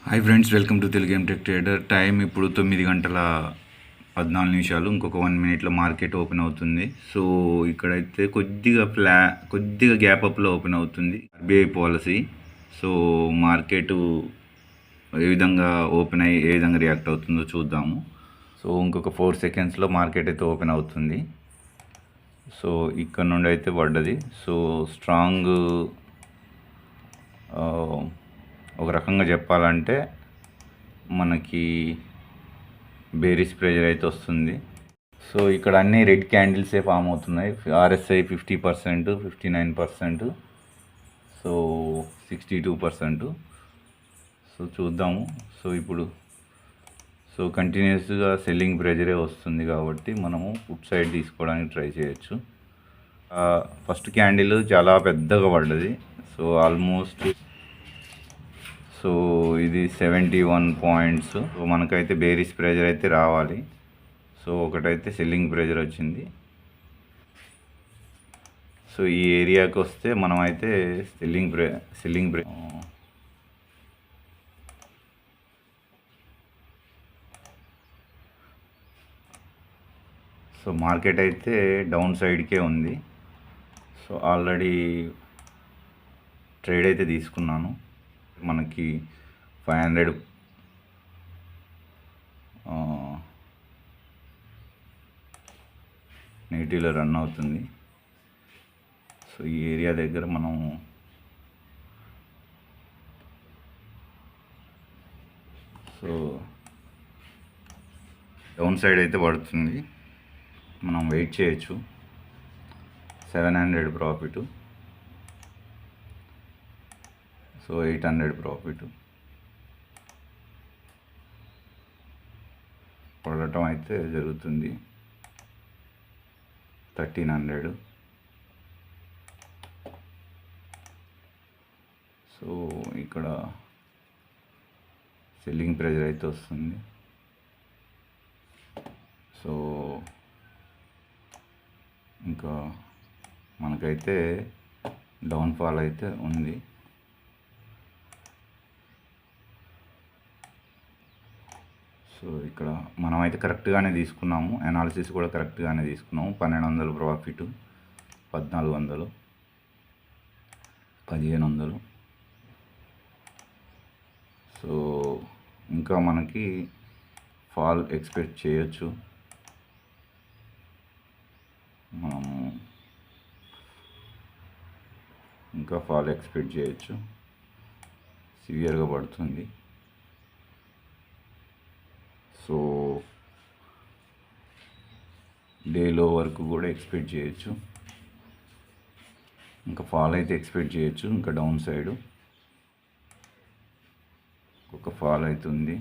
Hi friends, welcome to Telugu game tech trader. Time ఇప్పుడు 9 గంటల 14 నిమిషాలు. ఇంకొక 1 మినిట్లో మార్కెట్ ఓపెన్ అవుతుంది. సో ఇక్కడైతే కొద్దిగా గ్యాప్ అప్లో ఓపెన్ అవుతుంది ఆర్బీఐ పాలసీ. సో మార్కెట్ ఏ విధంగా ఓపెన్ అయ్యి ఏ విధంగా రియాక్ట్ అవుతుందో చూద్దాము. సో ఇంకొక 4 సెకండ్స్లో మార్కెట్ అయితే ఓపెన్ అవుతుంది. సో ఇక్కడ నుండి అయితే పడ్డది. సో స్ట్రాంగ్, ఒక రకంగా చెప్పాలంటే మనకి బేరిష్ ప్రెజర్ అయితే వస్తుంది. సో ఇక్కడ అన్ని రెడ్ క్యాండిల్సే ఫామ్ అవుతున్నాయి. RSI 50%, 59%, so 62%. సో చూద్దాము. సో ఇప్పుడు కంటిన్యూస్గా సెల్లింగ్ ప్రెజరే వస్తుంది కాబట్టి మనము ఫుడ్ సైడ్ తీసుకోవడానికి ట్రై చేయొచ్చు. ఫస్ట్ క్యాండిల్ చాలా పెద్దగా పడ్డది. సో ఆల్మోస్ట్ ఇది 71 పాయింట్స్. సో మనకైతే బేరిష్ ప్రెజర్ అయితే రావాలి. సో ఒకటైతే సెల్లింగ్ ప్రెజర్ వచ్చింది. సో ఈ ఏరియాకి వస్తే మనమైతే సెల్లింగ్ సో మార్కెట్ అయితే డౌన్ సైడ్కే ఉంది. సో ఆల్రెడీ ట్రేడ్ అయితే తీసుకున్నాను. మనకి 500 నెగిటివ్లో రన్ అవుతుంది. సో ఈ ఏరియా దగ్గర మనం డౌన్ సైడ్ అయితే పడుతుంది. మనం వెయిట్ చేయొచ్చు. 700 ప్రాఫిట్, సో 800 ప్రాఫిట్ పడటం అయితే జరుగుతుంది. 1300. సో ఇక్కడ సెల్లింగ్ ప్రెజర్ అయితే వస్తుంది. సో ఇంకా మనకైతే డౌన్ఫాల్ అయితే ఉంది. సో ఇక్కడ మనమైతే కరెక్ట్గానే తీసుకున్నాము. అనాలిసిస్ కూడా కరెక్ట్గానే తీసుకున్నాము. 1200 ప్రాఫిట్, 1400, 1500. సో ఇంకా మనకి ఫాల్ ఎక్స్పెక్ట్ చేయొచ్చు. మనము ఇంకా ఫాల్ ఎక్స్పెక్ట్ చేయొచ్చు. సివియర్గా పడుతుంది. సో డేలో వరకు కూడా ఎక్స్పెక్ట్ చేయొచ్చు. ఇంకా ఫాల్ అయితే ఎక్స్పెక్ట్ చేయొచ్చు. ఇంకా డౌన్ సైడ్ ఒక ఫాల్ అవుతుంది.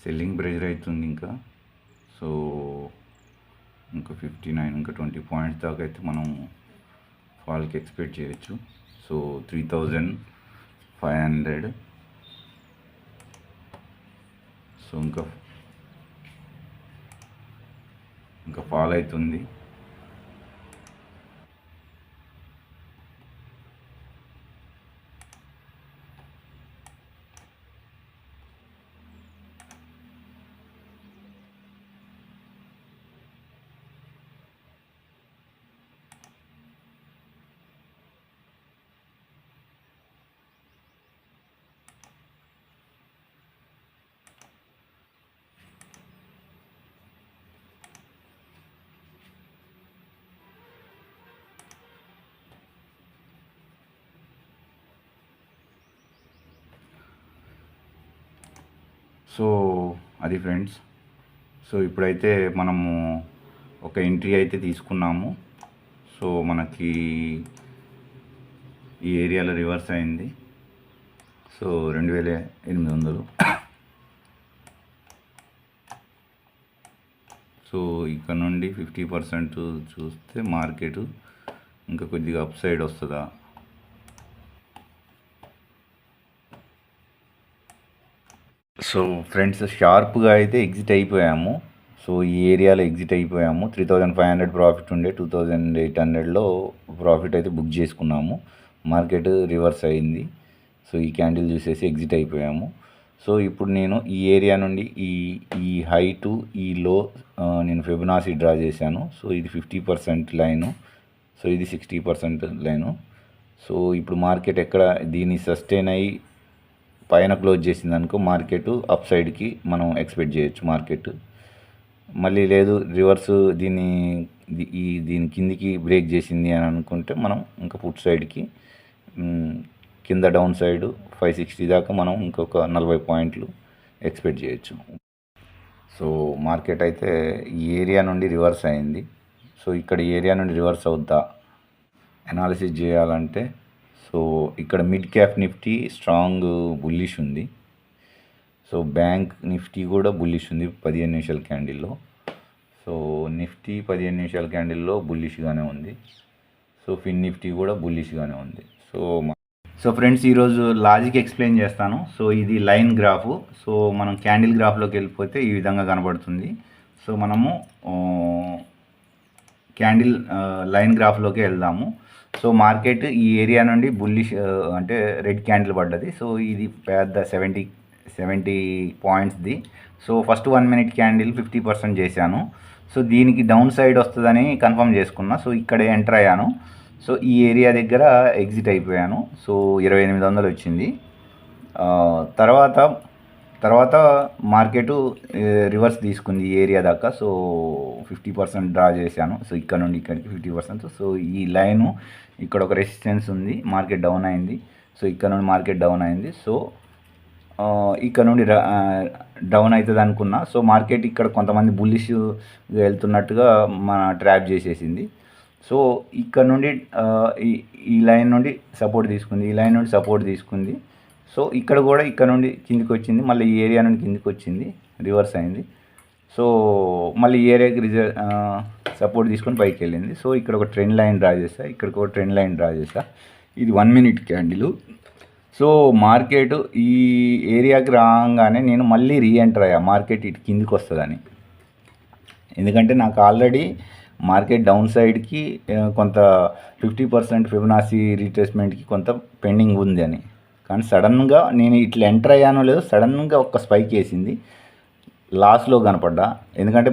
సెల్లింగ్ ప్రెజర్ అవుతుంది ఇంకా. సో ఇంకా 59, ఇంకా 20 పాయింట్స్ దాకా అయితే మనం ఫాల్కి ఎక్స్పెక్ట్ చేయొచ్చు. సో 3500. సో ఇంకా ఫాల్ అవుతుంది. సో అది ఫ్రెండ్స్. సో ఇప్పుడైతే మనము ఒక ఎంట్రీ అయితే తీసుకున్నాము. సో మనకి ఈ ఏరియాలో రివర్స్ అయింది. సో 2800. సో ఇక్కడ నుండి 50% చూస్తే మార్కెట్ ఇంకా కొద్దిగా అప్ సైడ్ వస్తుందా. సో ఫ్రెండ్స్, షార్ప్గా అయితే ఎగ్జిట్ అయిపోయాము. సో ఈ ఏరియాలో ఎగ్జిట్ అయిపోయాము. 3500 ప్రాఫిట్ ఉండే 2800లో ప్రాఫిట్ అయితే బుక్ చేసుకున్నాము. మార్కెట్ రివర్స్ అయింది. సో ఈ క్యాండిల్ చూసేసి ఎగ్జిట్ అయిపోయాము. సో ఇప్పుడు నేను ఈ ఏరియా నుండి ఈ హై టు ఈ లో నేను ఫిబొనాసి డ్రా చేశాను. సో ఇది 50% లైను, సో ఇది 60% లైను. సో ఇప్పుడు మార్కెట్ ఎక్కడ దీన్ని సస్టైన్ అయ్యి పైన క్లోజ్ చేసింది అనుకో మార్కెట్ అప్ సైడ్కి మనం ఎక్స్పెక్ట్ చేయొచ్చు. మార్కెట్ మళ్ళీ లేదు రివర్స్ దీని కిందికి బ్రేక్ చేసింది అని అనుకుంటే మనం ఇంకా పుట్ సైడ్కి కింద డౌన్ సైడ్ 560 దాకా మనం ఇంకొక 40 పాయింట్లు ఎక్స్పెక్ట్ చేయొచ్చు. సో మార్కెట్ అయితే ఈ ఏరియా నుండి రివర్స్ అయింది. సో ఇక్కడ ఏరియా నుండి రివర్స్ అవుద్దా అనాలిసిస్ చేయాలంటే సో ఇక్కడ mid cap Nifty strong bullish ఉంది. సో బ్యాంక్ నిఫ్టీ కూడా బుల్లిష్ ఉంది 15 నిమిషాల క్యాండిల్లో. సో నిఫ్టీ 15 నిమిషాల క్యాండిల్లో బుల్లిష్గానే ఉంది. సో ఫిన్ నిఫ్టీ కూడా బుల్లిష్గానే ఉంది. సో ఫ్రెండ్స్ ఈరోజు లాజిక్ ఎక్స్ప్లెయిన్ చేస్తాను. సో ఇది లైన్ గ్రాఫ్. సో మనం క్యాండిల్ గ్రాఫ్లోకి వెళ్ళిపోతే ఈ విధంగా కనబడుతుంది. సో మనము క్యాండిల్ లైన్ గ్రాఫ్లోకి వెళ్దాము. సో మార్కెట్ ఈ ఏరియా నుండి బుల్లిష్ అంటే రెడ్ క్యాండిల్ పడ్డది. సో ఇది పెద్ద 70 పాయింట్స్ది. సో ఫస్ట్ 1 మినిట్ క్యాండిల్ 50% చేశాను. సో దీనికి డౌన్ సైడ్ వస్తుందని కన్ఫర్మ్ చేసుకున్నా. సో ఇక్కడే ఎంటర్ అయ్యాను. సో ఈ ఏరియా దగ్గర ఎగ్జిట్ అయిపోయాను. సో 2800 వచ్చింది. తర్వాత మార్కెట్ రివర్స్ తీసుకుంది ఈ ఏరియా దాకా. సో 50% డ్రా చేశాను. సో ఇక్కడ నుండి ఇక్కడికి 50%. సో ఈ లైను ఇక్కడ ఒక రెసిస్టెన్స్ ఉంది, మార్కెట్ డౌన్ అయింది. సో ఇక్కడ నుండి మార్కెట్ డౌన్ అయింది. సో ఇక్కడ నుండి డౌన్ అవుతుంది అనుకున్నా. సో మార్కెట్ ఇక్కడ కొంతమంది బుల్లిష్ వెళ్తున్నట్టుగా మన ట్రాప్ చేసేసింది. సో ఇక్కడ నుండి ఈ లైన్ నుండి సపోర్ట్ తీసుకుంది, ఈ లైన్ నుండి సపోర్ట్ తీసుకుంది. సో ఇక్కడ కూడా ఇక్కడ నుండి కిందికి వచ్చింది, మళ్ళీ ఈ ఏరియా నుండి కిందికి వచ్చింది, రివర్స్ అయింది. సో మళ్ళీ ఈ ఏరియాకి సపోర్ట్ తీసుకొని పైకి వెళ్ళింది. సో ఇక్కడ ఒక ట్రెండ్ లైన్ డ్రా చేసా, ఇక్కడికి ఒక ట్రెండ్ లైన్ డ్రా చేసా. ఇది 1 మినిట్ క్యాండిల్. సో మార్కెట్ ఈ ఏరియాకి రాగానే నేను మళ్ళీ రీఎంటర్ అయ్యా, మార్కెట్ ఇటు కిందికి వస్తుందని. ఎందుకంటే నాకు ఆల్రెడీ మార్కెట్ డౌన్ సైడ్కి కొంత 50% ఫిబొనాసి రీట్రేస్మెంట్కి కొంత పెండింగ్ ఉంది అని. కానీ సడన్గా నేను ఇట్లా ఎంటర్ అయ్యానో లేదో సడన్గా ఒక స్పైక్ వేసింది, లాస్లో కనపడ్డా. ఎందుకంటే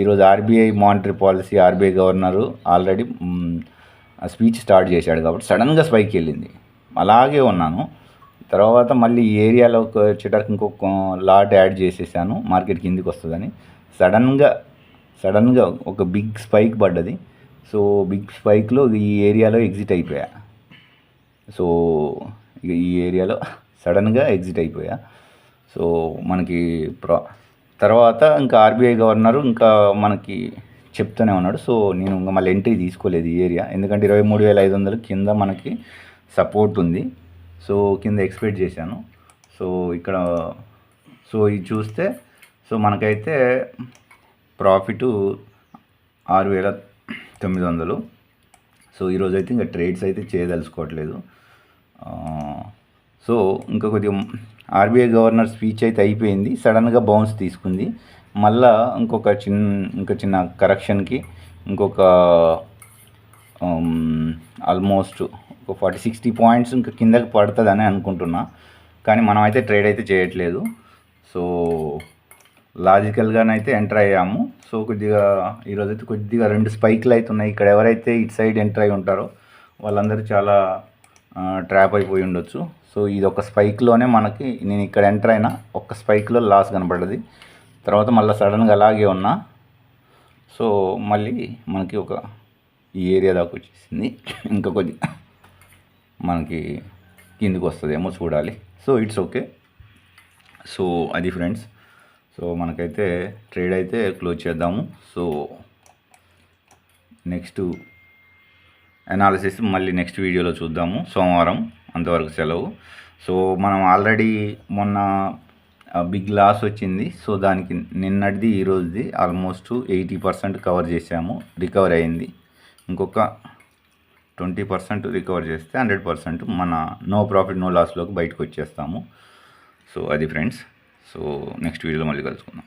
ఈరోజు RBI monetary policy, RBI governor already speech start చేశాడు కాబట్టి సడన్గా స్పైక్ వెళ్ళింది. అలాగే ఉన్నాను. తర్వాత మళ్ళీ ఈ ఏరియాలోకి వచ్చేటప్పుడు ఇంకొక లాట్ యాడ్ చేసేసాను మార్కెట్ కిందికి వస్తుందని. సడన్గా ఒక బిగ్ స్పైక్ పడ్డది. సో బిగ్ స్పైక్లో ఈ ఏరియాలో ఎగ్జిట్ అయిపోయా. సో ఈ ఏరియాలో సడన్గా ఎగ్జిట్ అయిపోయా. సో మనకి తర్వాత ఇంకా ఆర్బీఐ గవర్నరు ఇంకా మనకి చెప్తూనే ఉన్నాడు. సో నేను ఇంకా మళ్ళీ ఎంట్రీ తీసుకోలేదు ఈ ఏరియా, ఎందుకంటే 23,500 కింద మనకి సపోర్ట్ ఉంది. సో కింద ఎక్స్పెక్ట్ చేశాను. సో ఇక్కడ సో ఇది చూస్తే సో మనకైతే ప్రాఫిట్ 6,900. సో ఈరోజు అయితే ఇంకా ట్రేడ్స్ అయితే చేయదలుచుకోవట్లేదు. సో ఇంకా కొద్దిగా ఆర్బీఐ గవర్నర్ స్పీచ్ అయితే అయిపోయింది, సడన్గా బౌన్స్ తీసుకుంది. మళ్ళా ఇంకా చిన్న కరెక్షన్కి ఇంకొక ఆల్మోస్ట్ ఒక 40-60 పాయింట్స్ ఇంకా కిందకి పడుతుందని అనుకుంటున్నా. కానీ మనం అయితే ట్రేడ్ అయితే చేయట్లేదు. సో లాజికల్గానైతే ఎంటర్ అయ్యాము. సో ఈరోజు అయితే కొద్దిగా 2 స్పైక్లు అయితే ఉన్నాయి. ఇక్కడ ఎవరైతే ఇటు సైడ్ ఎంటర్ అయి ఉంటారో వాళ్ళందరూ చాలా ట్రాప్ అయిపోయి ఉండొచ్చు. సో ఇది ఒక స్పైక్లోనే మనకి, నేను ఇక్కడ ఎంటర్ అయినా ఒక్క స్పైక్లో లాస్ కనపడ్డది. తర్వాత మళ్ళీ సడన్గా అలాగే ఉన్నా. సో మళ్ళీ మనకి ఈ ఏరియా దాకా వచ్చేసింది. ఇంకా కొద్దిగా మనకి కిందికి వస్తుందేమో చూడాలి. So it's okay. సో అది ఫ్రెండ్స్. సో మనకైతే ట్రేడ్ అయితే క్లోజ్ చేద్దాము. సో నెక్స్ట్ అనాలిసిస్ మళ్ళీ నెక్స్ట్ వీడియోలో చూద్దాము సోమవారం. అంతవరకు సెలవు. సో మనం ఆల్రెడీ మొన్న బిగ్ లాస్ వచ్చింది. సో దానికి నిన్నటిది ఈరోజుది ఆల్మోస్ట్ 80% కవర్ చేసాము, రికవర్ అయింది. ఇంకొక 20% రికవర్ చేస్తే 100% మన నో ప్రాఫిట్ నో లాస్లోకి బయటకు వచ్చేస్తాము. సో అది ఫ్రెండ్స్. సో నెక్స్ట్ వీడియోలో మళ్ళీ కలుసుకుందాం.